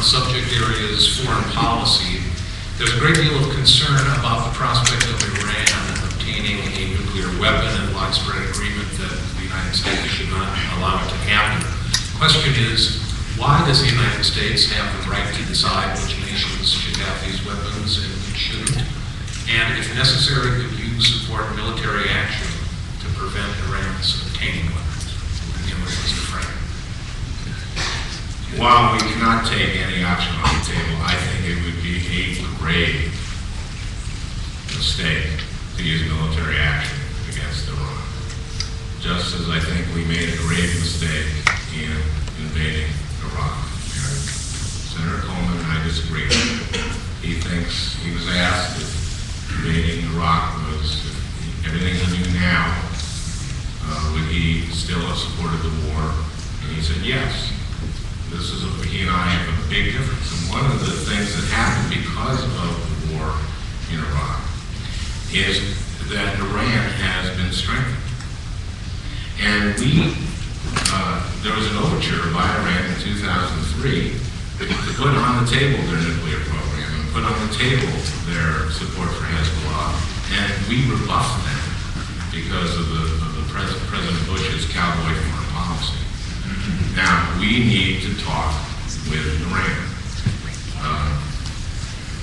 the subject area is foreign policy. There's a great deal of concern about the prospect of Iran obtaining a nuclear weapon and widespread agreement that the United States should not allow it to happen. The question is, why does the United States have the right to decide which nations should have these weapons and which shouldn't? And if necessary, could you support military action to prevent Iran's obtaining weapons? We'll begin with Mr. Franken. While we cannot take any option on the table, I think it would be a grave mistake to use military action against Iran. Just as I think we made a grave mistake in invading Iraq. And Senator Coleman and I disagree. He thinks, he was asked if invading Iraq was, if everything he knew now, would he still have supported the war? And he said yes. He and I have a big difference. And one of the things that happened because of the war in Iraq is that Iran has been strengthened. And there was an overture by Iran in 2003 to put on the table their nuclear program and put on the table their support for Hezbollah. And we rebuffed them because of President Bush's cowboy foreign policy. Now, we need to talk with Iran.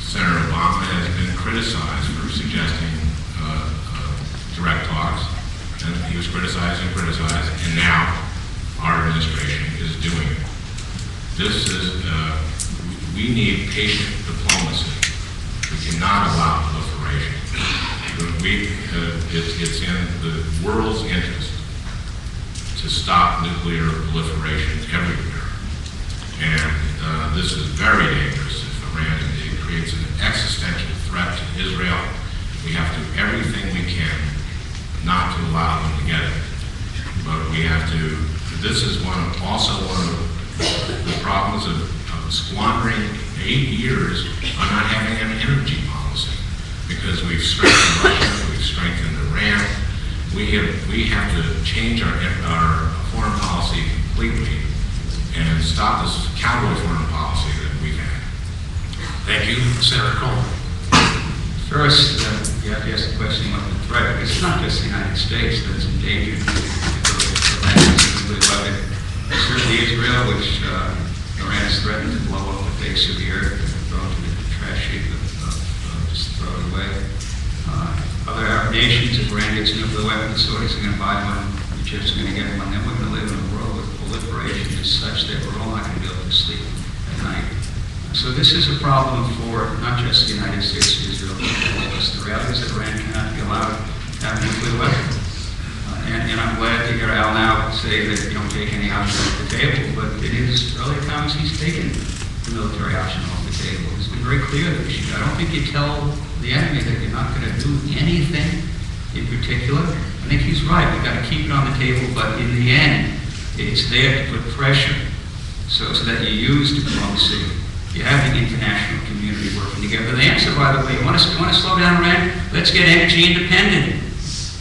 Senator Obama has been criticized for suggesting direct talks, and he was criticized, and now our administration is doing it. This is, we need patient diplomacy. We cannot allow proliferation. It's in the world's interest to stop nuclear proliferation everywhere. And this is very dangerous if Iran creates an existential threat to Israel. We have to do everything we can not to allow them to get it. But we have to, this is also one of the problems of squandering 8 years on not having an energy policy. Because we've strengthened Russia, we've strengthened Iran. We have to change our foreign policy completely and stop this cowboy foreign policy that we've had. Thank you, Senator Coleman. First, you have to ask the question of the threat, because it's not just the United States that's endangered with a nuclear weapon. Certainly Israel, which Iran has threatened to blow off the face of the earth and throw into the trash heap just throw it away. Other Arab nations, if Iran gets a nuclear weapon, the Saudis are going to buy one, Egypt's going to get one, then we're going to live in a world where proliferation is such that we're all not going to be able to sleep at night. So this is a problem for not just the United States, Israel, but all of us. The reality is that Iran cannot be allowed to have a nuclear weapon. And I'm glad to hear Al now say that you don't take any option off the table, but in his earlier comments, he's taken the military option off the table. He's been very clear that I don't think you tell the enemy that you're not going to do anything in particular. I think he's right. We've got to keep it on the table, but in the end, it's there to put pressure so that you use diplomacy. You have the international community working together. The answer, by the way, you want to slow down Iran? Let's get energy independent.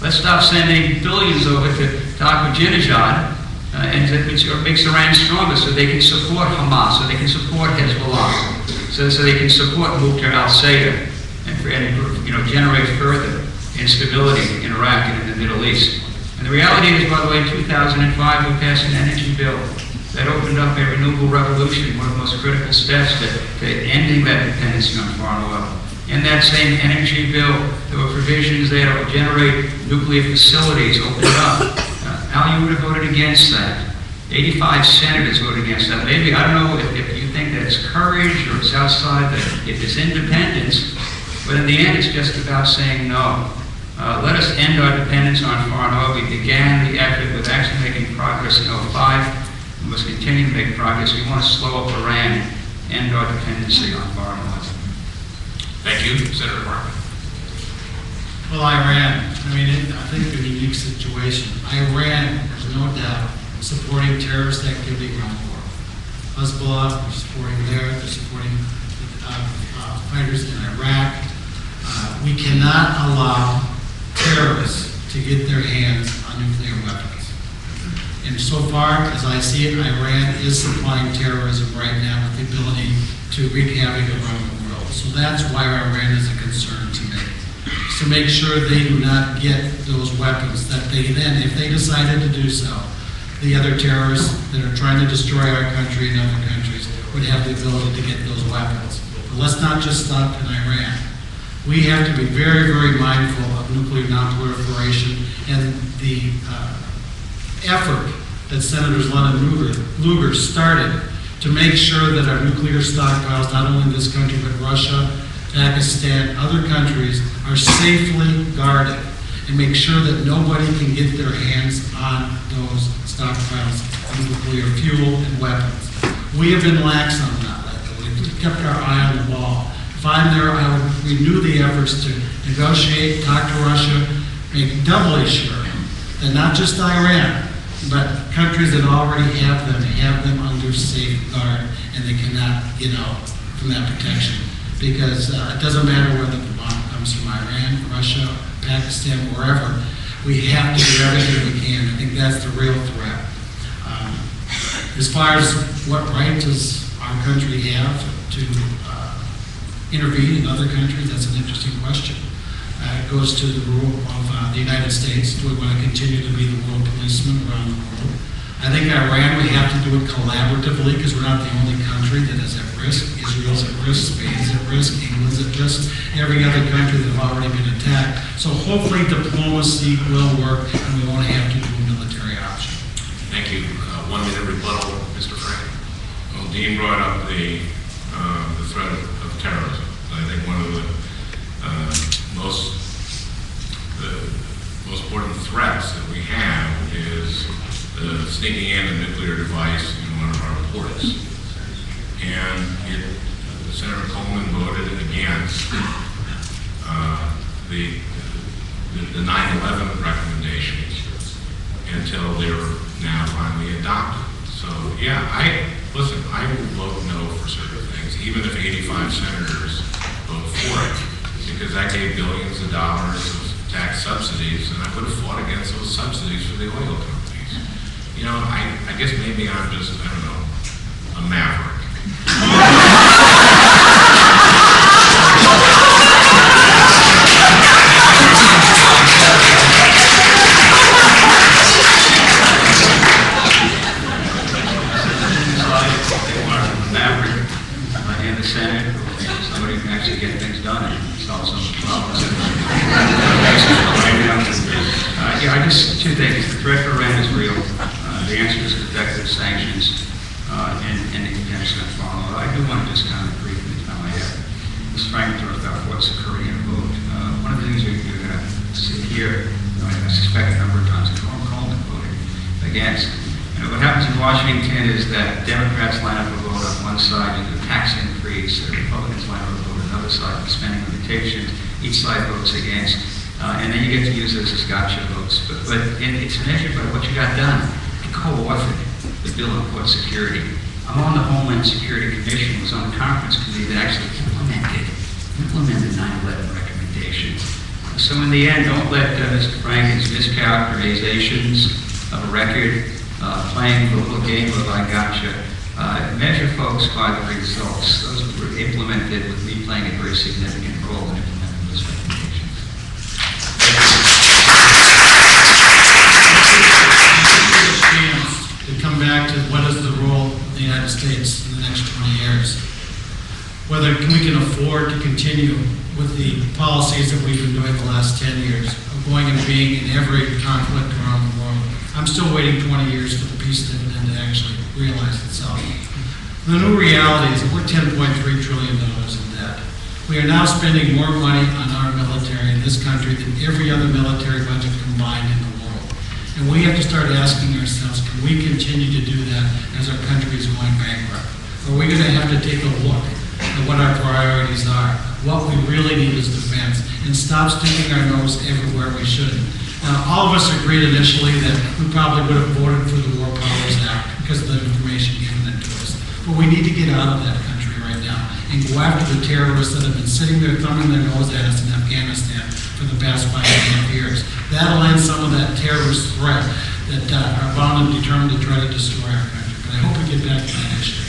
Let's stop sending billions over to Ahmadinejad, and which makes Iran stronger so they can support Hamas, so they can support Hezbollah, so they can support Muqtar al-Sadr, and generate further instability in Iraq and in the Middle East. And the reality is, by the way, in 2005 we passed an energy bill that opened up a renewable revolution, one of the most critical steps to ending that dependency on foreign oil. In that same energy bill, there were provisions there that would generate nuclear facilities, open it up. Al, you would have voted against that. 85 senators voted against that. Maybe, I don't know if you think that's courage or it's outside, that if it's independence, but in the end it's just about saying no. Let us end our dependence on foreign oil. We began the effort with actually making progress in 2005. We must continue to make progress. We want to slow up Iran, end our dependency on foreign oil. Thank you, Senator Barkley. Well, Iran, I think a unique situation. Iran, there's no doubt, supporting terrorist activity around the world. Hezbollah, they're supporting there, they're supporting fighters in Iraq. We cannot allow terrorists to get their hands on nuclear weapons. And so far, as I see it, Iran is supplying terrorism right now with the ability to wreak havoc around the world. So that's why Iran is a concern to me. To make sure they do not get those weapons that they then, if they decided to do so, the other terrorists that are trying to destroy our country and other countries would have the ability to get those weapons. But let's not just stop in Iran. We have to be very, very mindful of nuclear non-proliferation and the effort that Senators Lund and Lugar started to make sure that our nuclear stockpiles, not only in this country, but Russia, Pakistan, other countries, are safely guarded, and make sure that nobody can get their hands on those stockpiles of nuclear fuel and weapons. We have been lax on that lately. We've kept our eye on the ball. If I'm there, I would renew the efforts to negotiate, talk to Russia, make doubly sure that not just Iran, but countries that already have them under safeguard, and they cannot get out from that protection. Because it doesn't matter whether the bomb comes from Iran, Russia, Pakistan, wherever, we have to do everything we can. I think that's the real threat. As far as what right does our country have to intervene in other countries, that's an interesting question. It goes to the rule of the United States. Do we want to continue to be the world policeman around the world? I think Iran, we have to do it collaboratively, because we're not the only country that is at risk. Israel's at risk, Spain's at risk, England's at risk, every other country that have already been attacked. So hopefully diplomacy will work, and we won't have to do a military option. Thank you. 1 minute rebuttal, Mr. Frank. Well, Dean brought up the threat of terrorism. I think one of the most important threats that we have is sneaking in a nuclear device in one of our ports. And Senator Coleman voted against the 9/11 recommendations until they were now finally adopted. So yeah, I will vote no for certain things, even if 85 senators vote for it, because that gave billions of dollars of tax subsidies, and I would have fought against those subsidies for the oil companies. You know, I guess maybe I'm just, I don't know, a maverick. In the Senate, somebody can actually get things done and solve some problems. I guess two things. The threat for Iran is real. The answer is protective sanctions, and the intention to follow. I do want to just kind of brief the time I have. Ms. Frank talked about what's the Korean vote. One of the things you're going to see here, I suspect a number of times, Coleman voted against. What happens in Washington is that Democrats line up a vote on one side and do a tax increase, the Republicans line up a vote on the other side with spending limitations. Each side votes against. And then you get to use those as gotcha votes. But it's measured by what you got done. I co-authored the bill on port security. I'm on the Homeland Security Commission, was on the conference committee that actually implemented 9/11 recommendations. So in the end, don't let Mr. Franken's mischaracterizations of a record playing the little game of I gotcha. Measure folks by the results. Those were implemented with me playing a very significant role in implementing those recommendations. To come back to what is the role of the United States in the next 20 years. Whether we can afford to continue with the policies that we've been doing the last 10 years, of going and being in every conflict around the world. I'm still waiting 20 years for the peace dividend to actually realize itself. The new reality is that we're $10.3 trillion in debt. We are now spending more money on our military in this country than every other military budget combined in the world. And we have to start asking ourselves, can we continue to do that as our country is going bankrupt? Or are we going to have to take a look at what our priorities are? What we really need is defense, and stop sticking our nose everywhere we shouldn't. Now, all of us agreed initially that we probably would have voted for the War Powers Act because of the information given to us. But we need to get out of that country right now and go after the terrorists that have been sitting there thumbing their nose at us in Afghanistan for the past 5.5 years. That'll end some of that terrorist threat. that are bound and determined to try to destroy our country. But I hope we get back to that issue.